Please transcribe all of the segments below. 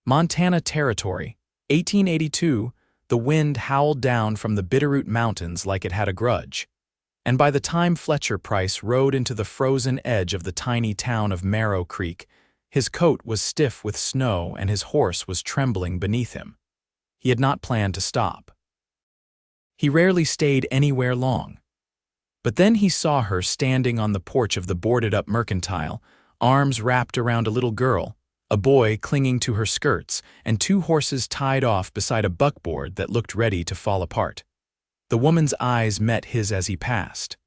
Montana Territory, 1882, the wind howled down from the Bitterroot Mountains like it had a grudge. And by the time Fletcher Price rode into the frozen edge of the tiny town of Marrow Creek, his coat was stiff with snow and his horse was trembling beneath him. He had not planned to stop. He rarely stayed anywhere long. But then he saw her standing on the porch of the boarded-up mercantile, arms wrapped around a little girl, a boy clinging to her skirts, and two horses tied off beside a buckboard that looked ready to fall apart. The woman's eyes met his as he passed.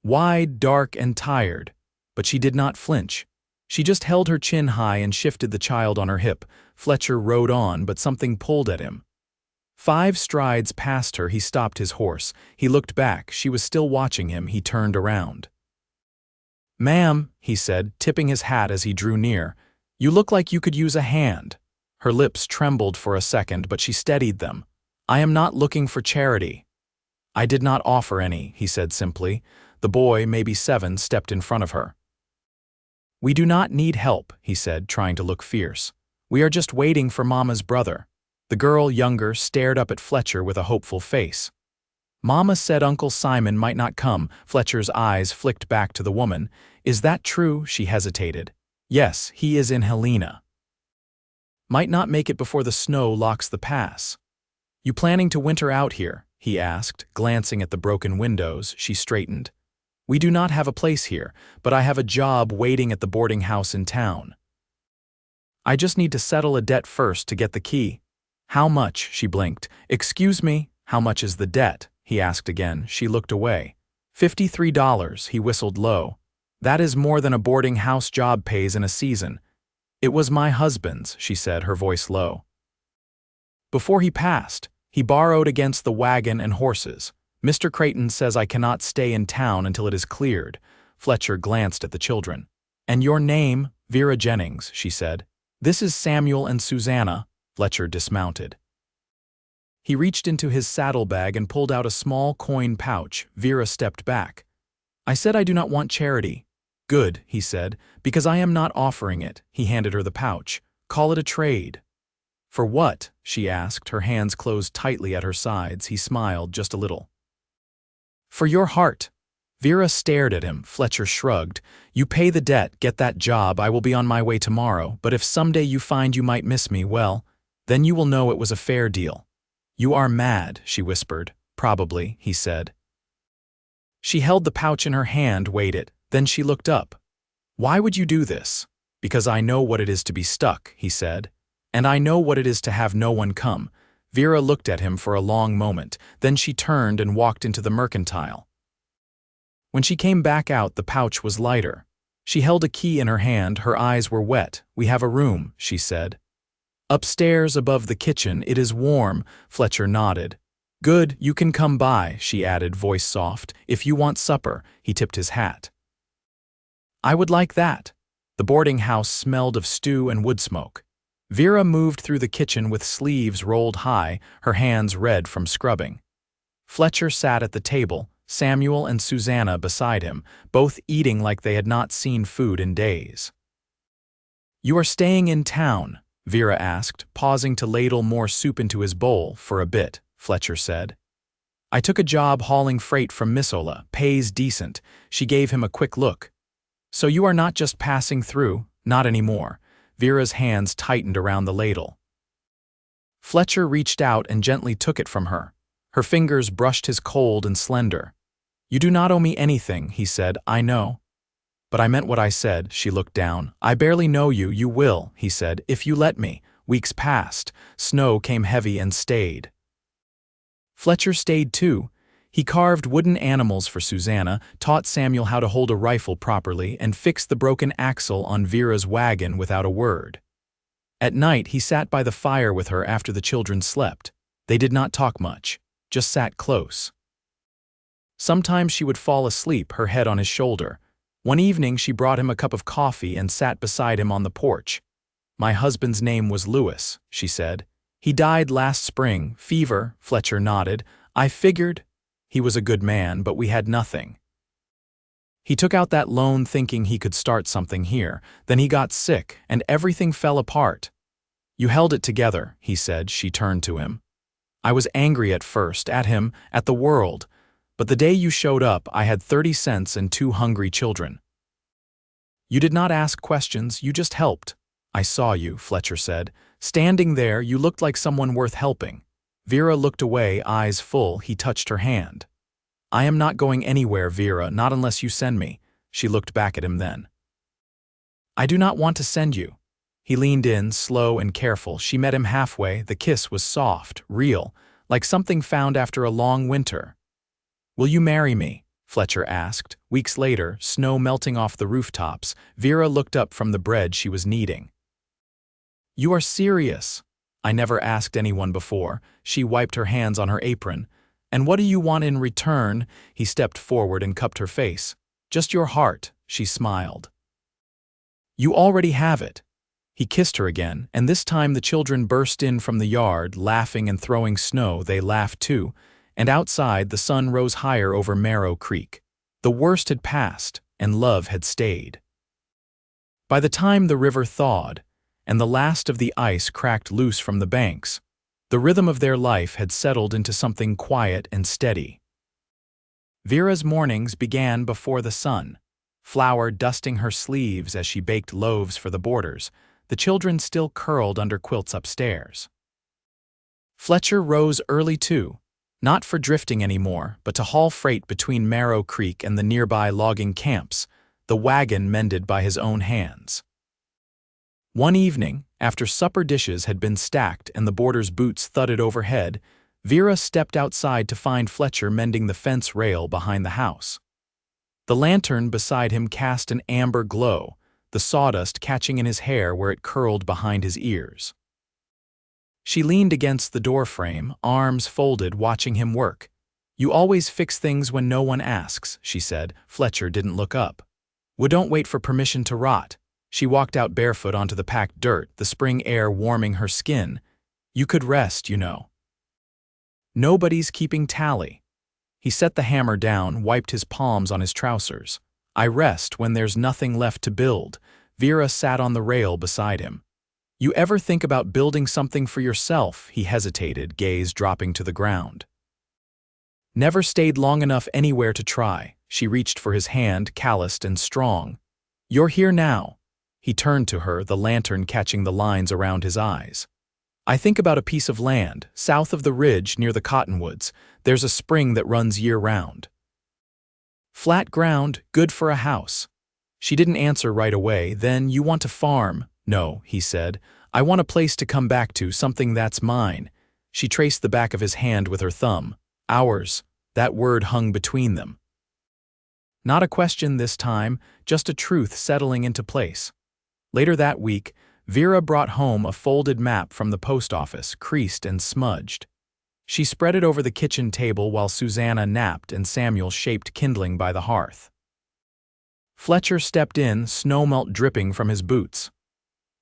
Wide, dark, and tired, but she did not flinch. She just held her chin high and shifted the child on her hip. Fletcher rode on, but something pulled at him. 5 strides past her, he stopped his horse. He looked back. She was still watching him. He turned around. "Ma'am," he said, tipping his hat as he drew near, "you look like you could use a hand." Her lips trembled for a second, but she steadied them. "I am not looking for charity." "I did not offer any," he said simply. The boy, maybe 7, stepped in front of her. "We do not need help," he said, trying to look fierce. "We are just waiting for Mama's brother." The girl, younger, stared up at Fletcher with a hopeful face. "Mama said Uncle Simon might not come." Fletcher's eyes flicked back to the woman. "Is that true?" She hesitated. "Yes, he is in Helena. Might not make it before the snow locks the pass." "You planning to winter out here?" he asked, glancing at the broken windows. She straightened. "We do not have a place here, but I have a job waiting at the boarding house in town. I just need to settle a debt first to get the key." "How much?" She blinked. "Excuse me, how much is the debt?" he asked again. She looked away. $53, he whistled low. "That is more than a boarding house job pays in a season." "It was my husband's," she said, her voice low. "Before he passed, he borrowed against the wagon and horses. Mr. Creighton says I cannot stay in town until it is cleared." Fletcher glanced at the children. "And your name?" "Vera Jennings," she said. "This is Samuel and Susanna." Fletcher dismounted. He reached into his saddlebag and pulled out a small coin pouch. Vera stepped back. "I said I do not want charity." "Good," he said, "because I am not offering it." He handed her the pouch. "Call it a trade." "For what?" she asked, her hands closed tightly at her sides. He smiled just a little. "For your heart." Vera stared at him. Fletcher shrugged. "You pay the debt, get that job, I will be on my way tomorrow, but if someday you find you might miss me, well, then you will know it was a fair deal." "You are mad," she whispered. "Probably," he said. She held the pouch in her hand, weighed it. Then she looked up. "Why would you do this?" "Because I know what it is to be stuck," he said. "And I know what it is to have no one come." Vera looked at him for a long moment. Then she turned and walked into the mercantile. When she came back out, the pouch was lighter. She held a key in her hand. Her eyes were wet. "We have a room," she said. "Upstairs above the kitchen. It is warm." Fletcher nodded. "Good, you can come by," she added, voice soft. "If you want supper." He tipped his hat. "I would like that." The boarding house smelled of stew and wood smoke. Vera moved through the kitchen with sleeves rolled high, her hands red from scrubbing. Fletcher sat at the table, Samuel and Susanna beside him, both eating like they had not seen food in days. "You are staying in town?" Vera asked, pausing to ladle more soup into his bowl. "For a bit," Fletcher said. "I took a job hauling freight from Missoula. Pays decent." She gave him a quick look. "So you are not just passing through?" "Not anymore." Vera's hands tightened around the ladle. Fletcher reached out and gently took it from her. Her fingers brushed his cold and slender. "You do not owe me anything," he said. "I know." "But I meant what I said." She looked down. "I barely know you." "You will," he said, "if you let me." Weeks passed. Snow came heavy and stayed. Fletcher stayed too. He carved wooden animals for Susanna, taught Samuel how to hold a rifle properly, and fixed the broken axle on Vera's wagon without a word. At night, he sat by the fire with her after the children slept. They did not talk much, just sat close. Sometimes she would fall asleep, her head on his shoulder. One evening, she brought him a cup of coffee and sat beside him on the porch. "My husband's name was Lewis," she said. "He died last spring, fever." Fletcher nodded. "I figured he was a good man, but we had nothing. He took out that loan thinking he could start something here. Then he got sick, and everything fell apart." You held it together, he said. She turned to him. I was angry at first, at him, at the world, but the day you showed up, I had 30 cents and 2 hungry children. You did not ask questions, you just helped. I saw you, Fletcher said. Standing there, you looked like someone worth helping. Vera looked away, eyes full. He touched her hand. I am not going anywhere, Vera, not unless you send me. She looked back at him then. I do not want to send you. He leaned in, slow and careful. She met him halfway. The kiss was soft, real, like something found after a long winter. Will you marry me? Fletcher asked. Weeks later, snow melting off the rooftops, Vera looked up from the bread she was kneading. You are serious. I never asked anyone before. She wiped her hands on her apron. And what do you want in return? He stepped forward and cupped her face. Just your heart, she smiled. You already have it. He kissed her again, and this time the children burst in from the yard, laughing and throwing snow. They laughed too, and outside the sun rose higher over Marrow Creek. The worst had passed, and love had stayed. By the time the river thawed, and the last of the ice cracked loose from the banks, the rhythm of their life had settled into something quiet and steady. Vera's mornings began before the sun, Flour dusting her sleeves as she baked loaves for the boarders, the children still curled under quilts upstairs. Fletcher rose early too, not for drifting anymore, but to haul freight between Marrow Creek and the nearby logging camps, the wagon mended by his own hands. One evening, after supper dishes had been stacked and the boarders' boots thudded overhead, Vera stepped outside to find Fletcher mending the fence rail behind the house. The lantern beside him cast an amber glow, the sawdust catching in his hair where it curled behind his ears. She leaned against the doorframe, arms folded, watching him work. You always fix things when no one asks, she said. Fletcher didn't look up. We don't wait for permission to rot. She walked out barefoot onto the packed dirt, the spring air warming her skin. You could rest, you know. Nobody's keeping tally. He set the hammer down, wiped his palms on his trousers. I rest when there's nothing left to build. Vera sat on the rail beside him. You ever think about building something for yourself? He hesitated, gaze dropping to the ground. Never stayed long enough anywhere to try. She reached for his hand, calloused and strong. You're here now. He turned to her, the lantern catching the lines around his eyes. I think about a piece of land, south of the ridge near the cottonwoods. There's a spring that runs year-round. Flat ground, good for a house. She didn't answer right away. Then, you want to farm? No, he said. I want a place to come back to, something that's mine. She traced the back of his hand with her thumb. Ours. That word hung between them. Not a question this time, just a truth settling into place. Later that week, Vera brought home a folded map from the post office, creased and smudged. She spread it over the kitchen table while Susanna napped and Samuel shaped kindling by the hearth. Fletcher stepped in, snowmelt dripping from his boots.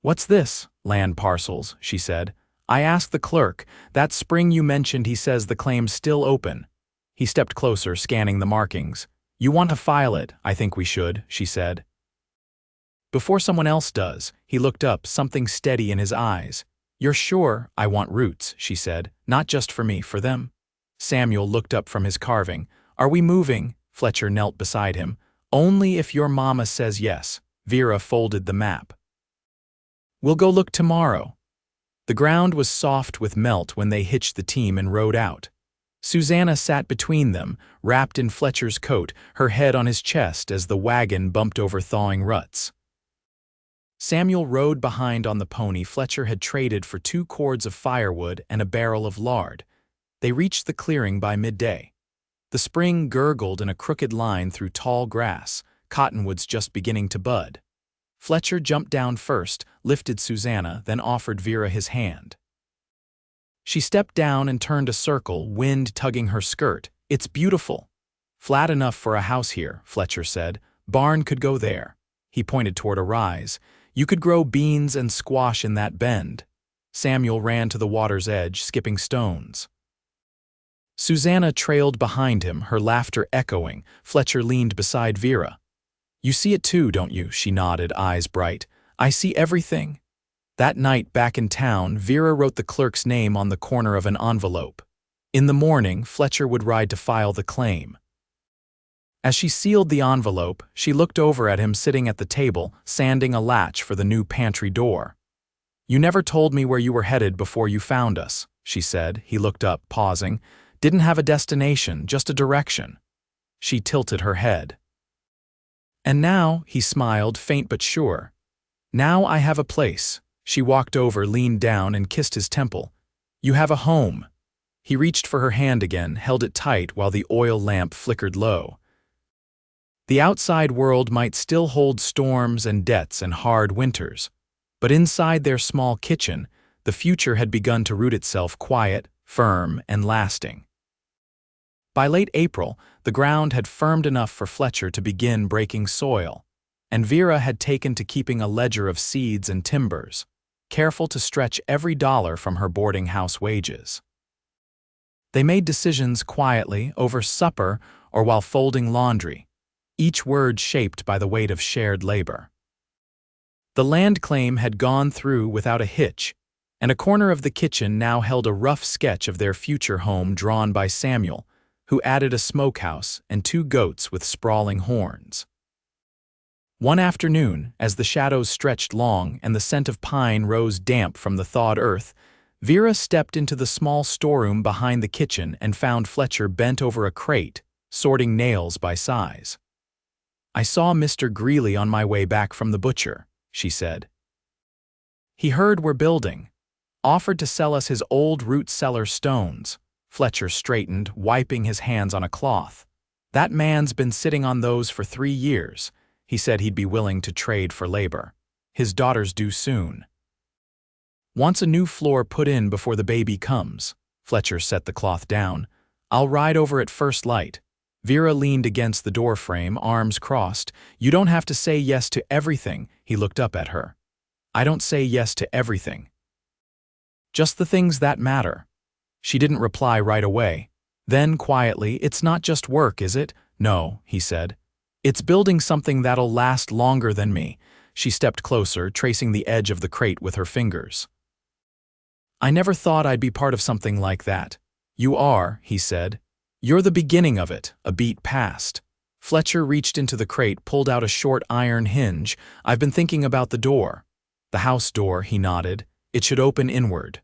What's this? Land parcels, she said. I asked the clerk. That spring you mentioned, he says the claim's still open. He stepped closer, scanning the markings. You want to file it? I think we should, she said. Before someone else does, he looked up, something steady in his eyes. You're sure? I want roots, she said. Not just for me, for them. Samuel looked up from his carving. Are we moving? Fletcher knelt beside him. Only if your mama says yes. Vera folded the map. We'll go look tomorrow. The ground was soft with melt when they hitched the team and rode out. Susanna sat between them, wrapped in Fletcher's coat, her head on his chest as the wagon bumped over thawing ruts. Samuel rode behind on the pony Fletcher had traded for 2 cords of firewood and a barrel of lard. They reached the clearing by midday. The spring gurgled in a crooked line through tall grass, cottonwoods just beginning to bud. Fletcher jumped down first, lifted Susanna, then offered Vera his hand. She stepped down and turned a circle, wind tugging her skirt. It's beautiful. Flat enough for a house here, Fletcher said. Barn could go there. He pointed toward a rise. You could grow beans and squash in that bend. Samuel ran to the water's edge, skipping stones. Susanna trailed behind him, her laughter echoing. Fletcher leaned beside Vera. You see it too, don't you? She nodded, eyes bright. I see everything. That night, back in town, Vera wrote the clerk's name on the corner of an envelope. In the morning, Fletcher would ride to file the claim. As she sealed the envelope, she looked over at him sitting at the table, sanding a latch for the new pantry door. "You never told me where you were headed before you found us," she said. He looked up, pausing. "Didn't have a destination, just a direction." She tilted her head. "And now," he smiled, faint but sure. "Now I have a place." She walked over, leaned down, and kissed his temple. "You have a home." He reached for her hand again, held it tight while the oil lamp flickered low. The outside world might still hold storms and debts and hard winters, but inside their small kitchen, the future had begun to root itself quiet, firm, and lasting. By late April, the ground had firmed enough for Fletcher to begin breaking soil, and Vera had taken to keeping a ledger of seeds and timbers, careful to stretch every dollar from her boarding house wages. They made decisions quietly, over supper or while folding laundry, each word shaped by the weight of shared labor. The land claim had gone through without a hitch, and a corner of the kitchen now held a rough sketch of their future home drawn by Samuel, who added a smokehouse and 2 goats with sprawling horns. One afternoon, as the shadows stretched long and the scent of pine rose damp from the thawed earth, Vera stepped into the small storeroom behind the kitchen and found Fletcher bent over a crate, sorting nails by size. "I saw Mr. Greeley on my way back from the butcher," she said. "He heard we're building. Offered to sell us his old root cellar stones." Fletcher straightened, wiping his hands on a cloth. "That man's been sitting on those for 3 years. He said he'd be willing to trade for labor. His daughter's due soon. Wants a new floor put in before the baby comes." Fletcher set the cloth down. "I'll ride over at first light." Vera leaned against the doorframe, arms crossed. "You don't have to say yes to everything." He looked up at her. "I don't say yes to everything. Just the things that matter." She didn't reply right away. Then, quietly, "It's not just work, is it?" "No," he said. "It's building something that'll last longer than me." She stepped closer, tracing the edge of the crate with her fingers. "I never thought I'd be part of something like that." "You are," he said. "You're the beginning of it." A beat passed. Fletcher reached into the crate, pulled out a short iron hinge. "I've been thinking about the door." "The house door," he nodded. "It should open inward.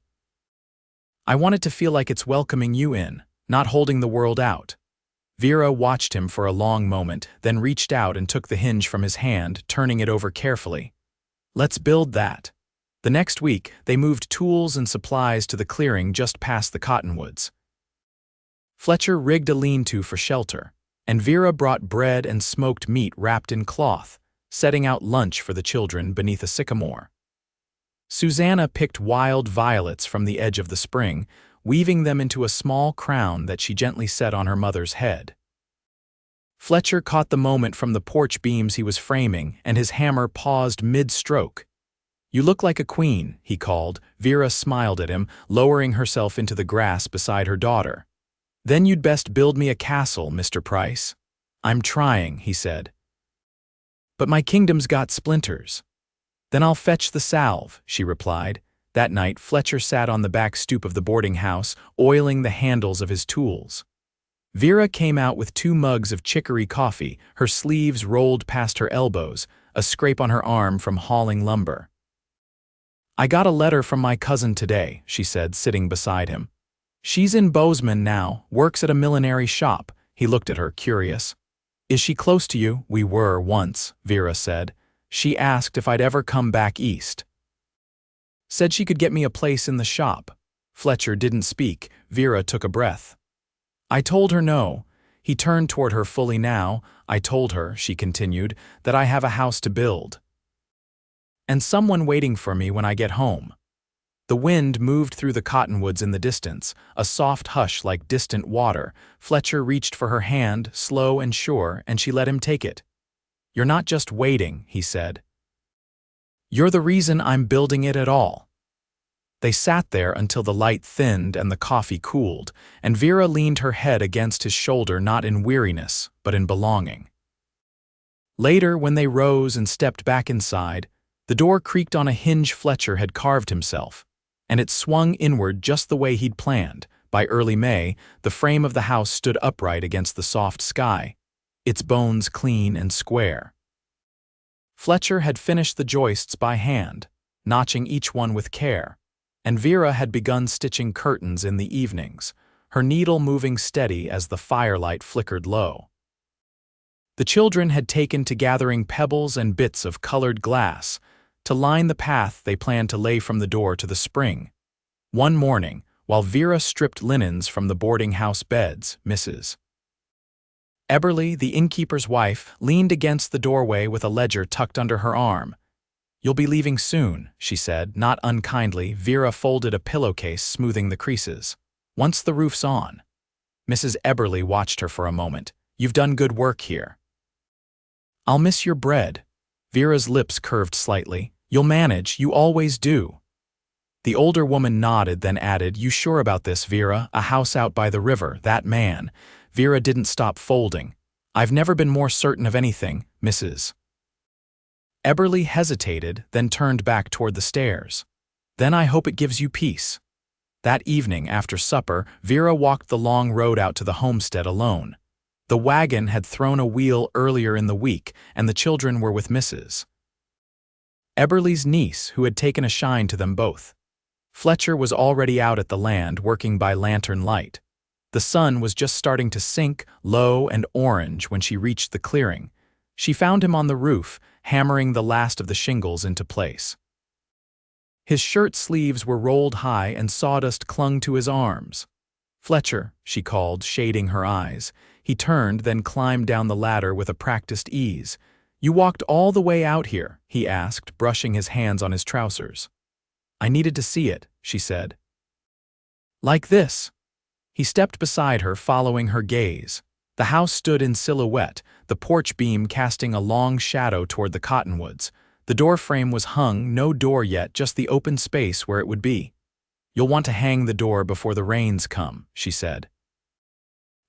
I want it to feel like it's welcoming you in, not holding the world out." Vera watched him for a long moment, then reached out and took the hinge from his hand, turning it over carefully. "Let's build that." The next week, they moved tools and supplies to the clearing just past the cottonwoods. Fletcher rigged a lean-to for shelter, and Vera brought bread and smoked meat wrapped in cloth, setting out lunch for the children beneath a sycamore. Susanna picked wild violets from the edge of the spring, weaving them into a small crown that she gently set on her mother's head. Fletcher caught the moment from the porch beams he was framing, and his hammer paused mid-stroke. "You look like a queen," he called. Vera smiled at him, lowering herself into the grass beside her daughter. "Then you'd best build me a castle, Mr. Price." "I'm trying," he said. "But my kingdom's got splinters." "Then I'll fetch the salve," she replied. That night, Fletcher sat on the back stoop of the boarding house, oiling the handles of his tools. Vera came out with 2 mugs of chicory coffee, her sleeves rolled past her elbows, a scrape on her arm from hauling lumber. "I got a letter from my cousin today," she said, sitting beside him. "She's in Bozeman now, works at a millinery shop." He looked at her, curious. "Is she close to you?" "We were once," Vera said. "She asked if I'd ever come back east. Said she could get me a place in the shop." Fletcher didn't speak. Vera took a breath. "I told her no." He turned toward her fully now. "I told her," she continued, "that I have a house to build. And someone waiting for me when I get home." The wind moved through the cottonwoods in the distance, a soft hush like distant water. Fletcher reached for her hand, slow and sure, and she let him take it. "You're not just waiting," he said. "You're the reason I'm building it at all." They sat there until the light thinned and the coffee cooled, and Vera leaned her head against his shoulder not in weariness, but in belonging. Later, when they rose and stepped back inside, The door creaked on a hinge Fletcher had carved himself, and it swung inward just the way he'd planned. By early May, the frame of the house stood upright against the soft sky, its bones clean and square. Fletcher had finished the joists by hand, notching each one with care, and Vera had begun stitching curtains in the evenings, her needle moving steady as the firelight flickered low. The children had taken to gathering pebbles and bits of colored glass to line the path they planned to lay from the door to the spring. One morning, while Vera stripped linens from the boarding house beds, Mrs. Eberly, the innkeeper's wife, leaned against the doorway with a ledger tucked under her arm. "You'll be leaving soon," she said, not unkindly. Vera folded a pillowcase, smoothing the creases. "Once the roof's on." Mrs. Eberly watched her for a moment. "You've done good work here." "I'll miss your bread." Vera's lips curved slightly. "You'll manage, you always do." The older woman nodded, then added, "You sure about this, Vera? A house out by the river, that man." Vera didn't stop folding. "I've never been more certain of anything, Mrs. Eberly hesitated, then turned back toward the stairs. "Then I hope it gives you peace." That evening, after supper, Vera walked the long road out to the homestead alone. The wagon had thrown a wheel earlier in the week, and the children were with Mrs. Eberly's niece, who had taken a shine to them both. Fletcher was already out at the land, working by lantern light. The sun was just starting to sink, low and orange, when she reached the clearing. She found him on the roof, hammering the last of the shingles into place. His shirt sleeves were rolled high and sawdust clung to his arms. "Fletcher," she called, shading her eyes. He turned, then climbed down the ladder with a practiced ease. "You walked all the way out here?" he asked, brushing his hands on his trousers. "I needed to see it," she said. "Like this." He stepped beside her, following her gaze. The house stood in silhouette, the porch beam casting a long shadow toward the cottonwoods. The door frame was hung, no door yet, just the open space where it would be. "You'll want to hang the door before the rains come," she said.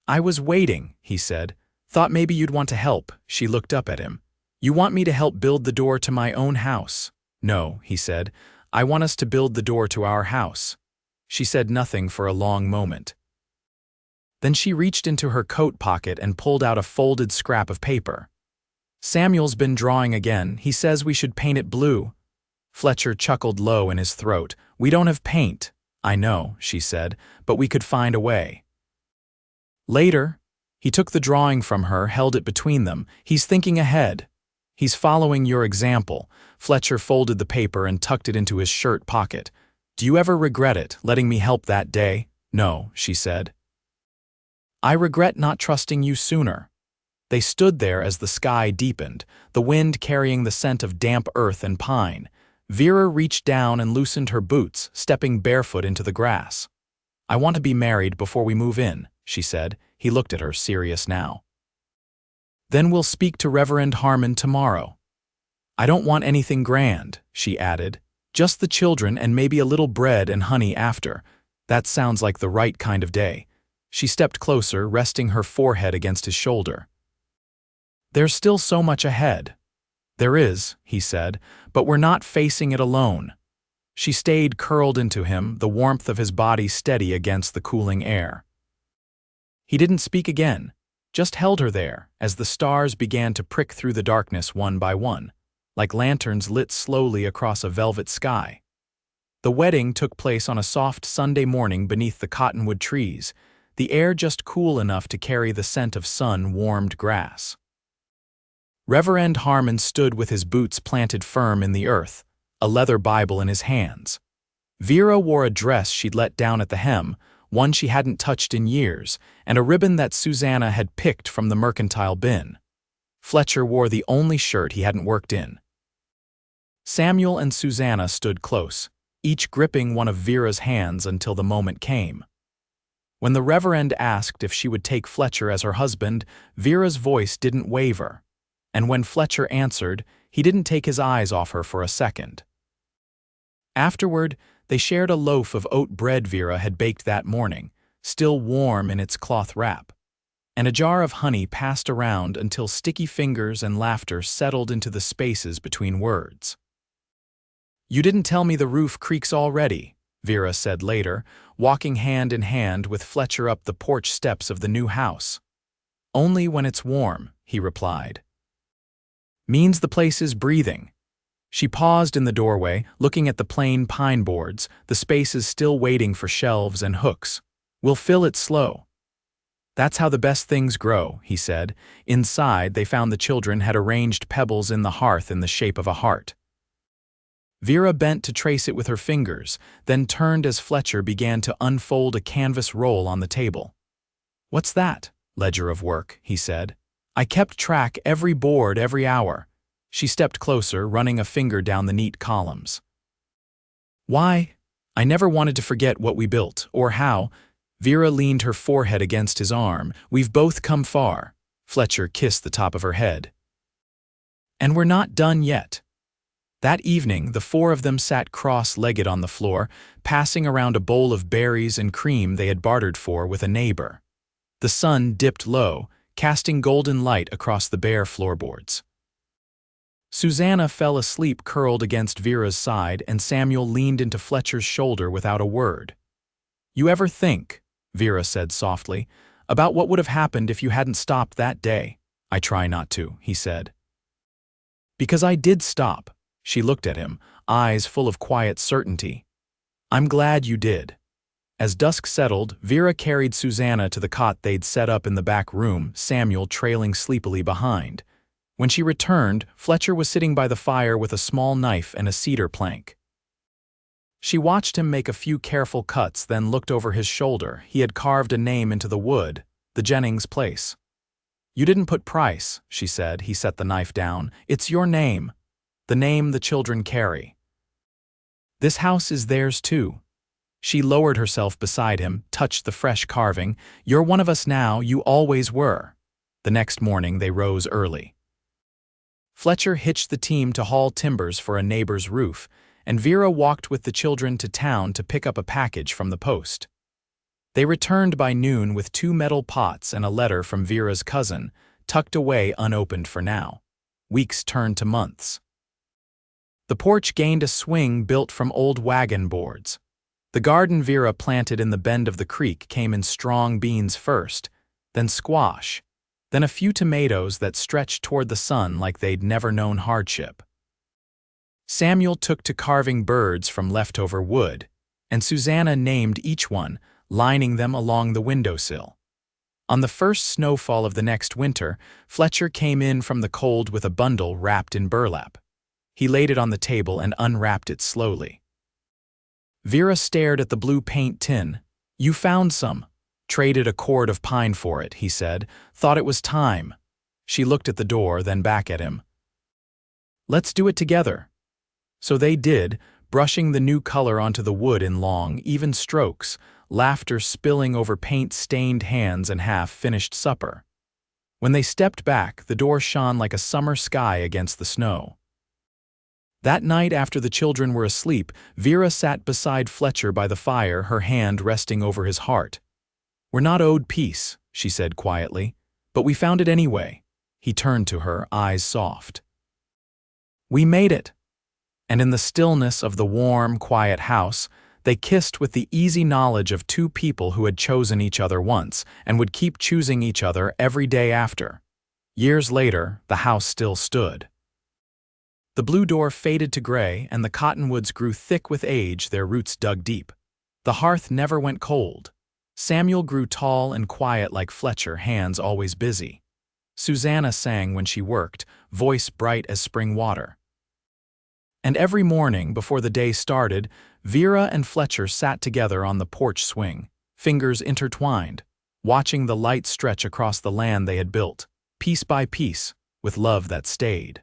"I was waiting," he said. "Thought maybe you'd want to help." She looked up at him. "You want me to help build the door to my own house?" "No," he said. "I want us to build the door to our house." She said nothing for a long moment. Then she reached into her coat pocket and pulled out a folded scrap of paper. "Samuel's been drawing again. He says we should paint it blue." Fletcher chuckled low in his throat. "We don't have paint." "I know," she said, "but we could find a way." Later, he took the drawing from her, held it between them. "He's thinking ahead. He's following your example." Fletcher folded the paper and tucked it into his shirt pocket. "Do you ever regret it, letting me help that day?" "No," she said. "I regret not trusting you sooner." They stood there as the sky deepened, the wind carrying the scent of damp earth and pine. Vera reached down and loosened her boots, stepping barefoot into the grass. "I want to be married before we move in," she said. He looked at her, serious now. "Then we'll speak to Reverend Harmon tomorrow." "I don't want anything grand," she added. "Just the children and maybe a little bread and honey after. That sounds like the right kind of day." She stepped closer, resting her forehead against his shoulder. "There's still so much ahead." "There is," he said, "but we're not facing it alone." She stayed curled into him, the warmth of his body steady against the cooling air. He didn't speak again, just held her there as the stars began to prick through the darkness one by one, like lanterns lit slowly across a velvet sky. The wedding took place on a soft Sunday morning beneath the cottonwood trees, the air just cool enough to carry the scent of sun-warmed grass. Reverend Harmon stood with his boots planted firm in the earth, a leather Bible in his hands. Vera wore a dress she'd let down at the hem, one she hadn't touched in years, and a ribbon that Susanna had picked from the mercantile bin. Fletcher wore the only shirt he hadn't worked in. Samuel and Susanna stood close, each gripping one of Vera's hands until the moment came. When the Reverend asked if she would take Fletcher as her husband, Vera's voice didn't waver, and when Fletcher answered, he didn't take his eyes off her for a second. Afterward, they shared a loaf of oat bread Vera had baked that morning, still warm in its cloth wrap, and a jar of honey passed around until sticky fingers and laughter settled into the spaces between words. "You didn't tell me the roof creaks already," Vera said later, walking hand in hand with Fletcher up the porch steps of the new house. "Only when it's warm," he replied. "Means the place is breathing." She paused in the doorway, looking at the plain pine boards, the spaces still waiting for shelves and hooks. "We'll fill it slow." "That's how the best things grow," he said. Inside, they found the children had arranged pebbles in the hearth in the shape of a heart. Vera bent to trace it with her fingers, then turned as Fletcher began to unfold a canvas roll on the table. "What's that?" "Ledger of work," he said. "I kept track every board every hour." She stepped closer, running a finger down the neat columns. "Why? I never wanted to forget what we built, or how." Vera leaned her forehead against his arm. "We've both come far." Fletcher kissed the top of her head. "And we're not done yet." That evening, the four of them sat cross-legged on the floor, passing around a bowl of berries and cream they had bartered for with a neighbor. The sun dipped low, casting golden light across the bare floorboards. Susanna fell asleep curled against Vera's side, and Samuel leaned into Fletcher's shoulder without a word. "You ever think," Vera said softly, "about what would have happened if you hadn't stopped that day?" "I try not to," he said. "Because I did stop." She looked at him, eyes full of quiet certainty. "I'm glad you did." As dusk settled, Vera carried Susanna to the cot they'd set up in the back room, Samuel trailing sleepily behind. When she returned, Fletcher was sitting by the fire with a small knife and a cedar plank. She watched him make a few careful cuts, then looked over his shoulder. He had carved a name into the wood, the Jennings place. "You didn't put Price," she said. He set the knife down. "It's your name. The name the children carry. This house is theirs too." She lowered herself beside him, touched the fresh carving. "You're one of us now, you always were." The next morning they rose early. Fletcher hitched the team to haul timbers for a neighbor's roof, and Vera walked with the children to town to pick up a package from the post. They returned by noon with 2 metal pots and a letter from Vera's cousin, tucked away unopened for now. Weeks turned to months. The porch gained a swing built from old wagon boards. The garden Vera planted in the bend of the creek came in strong beans first, then squash, then a few tomatoes that stretched toward the sun like they'd never known hardship. Samuel took to carving birds from leftover wood, and Susanna named each one, lining them along the windowsill. On the first snowfall of the next winter, Fletcher came in from the cold with a bundle wrapped in burlap. He laid it on the table and unwrapped it slowly. Vera stared at the blue paint tin. "You found some." "Traded a cord of pine for it," he said. "Thought it was time." She looked at the door, then back at him. "Let's do it together." So they did, brushing the new color onto the wood in long, even strokes, laughter spilling over paint-stained hands and half-finished supper. When they stepped back, the door shone like a summer sky against the snow. That night, after the children were asleep, Vera sat beside Fletcher by the fire, her hand resting over his heart. "We're not owed peace," she said quietly, "but we found it anyway." He turned to her, eyes soft. "We made it." And in the stillness of the warm, quiet house, they kissed with the easy knowledge of two people who had chosen each other once and would keep choosing each other every day after. Years later, the house still stood. The blue door faded to gray, and the cottonwoods grew thick with age, their roots dug deep. The hearth never went cold. Samuel grew tall and quiet like Fletcher, hands always busy. Susanna sang when she worked, voice bright as spring water. And every morning, before the day started, Vera and Fletcher sat together on the porch swing, fingers intertwined, watching the light stretch across the land they had built, piece by piece, with love that stayed.